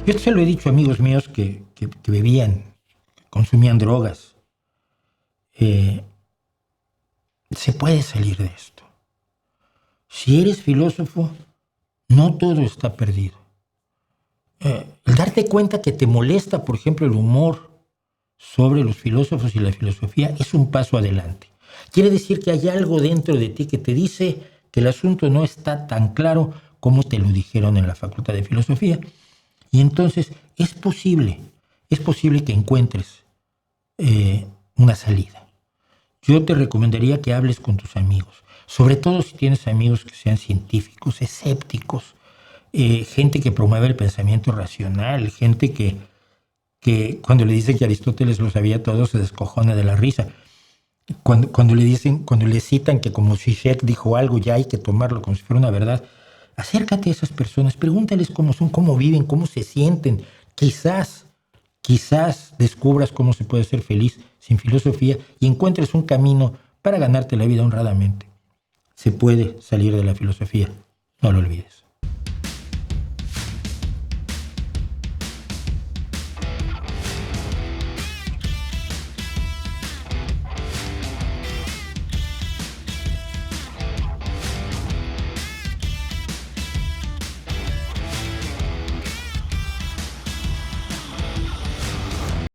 Yo se lo he dicho a amigos míos que bebían, consumían drogas. Se puede salir de esto. Si eres filósofo, no todo está perdido. El darte cuenta que te molesta, por ejemplo, el humor sobre los filósofos y la filosofía es un paso adelante. Quiere decir que hay algo dentro de ti que te dice que el asunto no está tan claro como te lo dijeron en la Facultad de Filosofía. Y entonces es posible que encuentres una salida. Yo te recomendaría que hables con tus amigos, sobre todo si tienes amigos que sean científicos, escépticos, gente que promueve el pensamiento racional, gente que cuando le dicen que Aristóteles lo sabía todo se descojona de la risa. Cuando le citan que como Zizek dijo algo ya hay que tomarlo como si fuera una verdad, acércate a esas personas, pregúntales cómo son, cómo viven, cómo se sienten. Quizás descubras cómo se puede ser feliz sin filosofía y encuentres un camino para ganarte la vida honradamente. Se puede salir de la filosofía, no lo olvides.